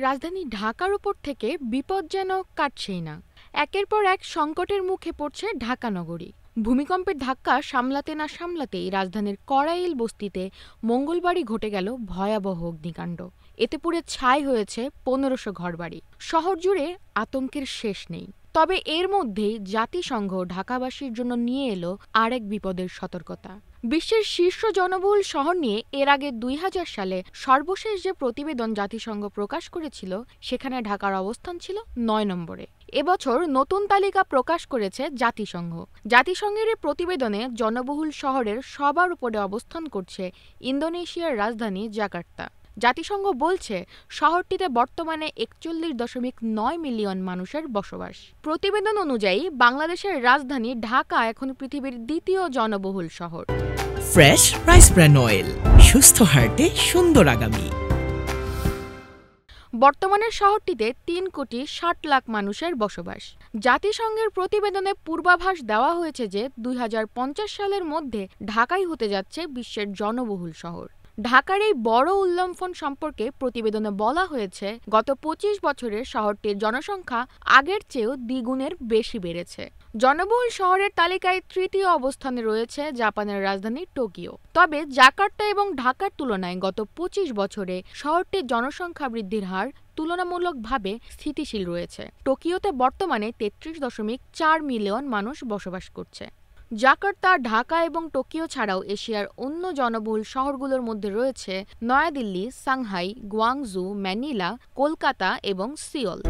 রাজধানী ঢাকার উপর থেকে বিপদ যেন কাটছেই না। একের পর এক সংকটের মুখে পড়ছে ঢাকা নগরী। ভূমিকম্পের ধাক্কা সামলাতে না সামলাতেই রাজধানীর কড়াইল বস্তিতে মঙ্গলবারই ঘটে গেল ভয়াবহ অগ্নিকাণ্ড। এতে পুড়ে ছাই হয়েছে ১৫০০ ঘরবাড়ি। শহর জুড়ে আতঙ্কের শেষ নেই। তবে এর মধ্যেই জাতিসংঘ ঢাকাবাসীর জন্য নিয়ে এলো আরেক বিপদের সতর্কতা। বিশ্বের শীর্ষ জনবহুল শহর নিয়ে এর আগে ২০০০ সালে সর্বশেষ যে প্রতিবেদন জাতিসংঘ প্রকাশ করেছিল, সেখানে ঢাকার অবস্থান ছিল ৯ নম্বরে। এবছর নতুন তালিকা প্রকাশ করেছে জাতিসংঘ। জাতিসংঘের এই প্রতিবেদনে জনবহুল শহরের সবার উপরে অবস্থান করছে ইন্দোনেশিয়ার রাজধানী জাকার্তা। জাতিসংঘ বলছে শহরটিতে বর্তমানে ৪১.৯ মিলিয়ন মানুষের বসবাস। প্রতিবেদন অনুযায়ী বাংলাদেশের রাজধানী ঢাকা এখন পৃথিবীর দ্বিতীয় জনবহুল শহর। ফ্রেশ রাইস ব্র্যান অয়েল, সুস্থ হার্টে সুন্দর আগামী। বর্তমানে শহরটিতে ৩,৬০,০০,০০০ মানুষের বসবাস। জাতিসংঘের প্রতিবেদনে পূর্বাভাস দেওয়া হয়েছে যে ২০৫০ সালের মধ্যে ঢাকাই হতে যাচ্ছে বিশ্বের জনবহুল শহর। ঢাকার এই বড় উল্লম্ফন সম্পর্কে প্রতিবেদনে বলা হয়েছে, গত ২৫ বছরে শহরটির জনসংখ্যা আগের চেয়েও দ্বিগুণের বেশি বেড়েছে। জনবহুল শহরের তালিকায় তৃতীয় অবস্থানে রয়েছে জাপানের রাজধানী টোকিও। তবে জাকার্তা এবং ঢাকার তুলনায় গত ২৫ বছরে শহরটির জনসংখ্যা বৃদ্ধির হার তুলনামূলকভাবে স্থিতিশীল রয়েছে। টোকিওতে বর্তমানে ৩৩.৪ মিলিয়ন মানুষ বসবাস করছে। জাকার্তা, ঢাকা এবং টোকিও ছাড়াও এশিয়ার অন্য জনবহুল শহরগুলোর মধ্যে রয়েছে New Delhi, Shanghai, Guangzhou, Manila, Kolkata এবং সিওল।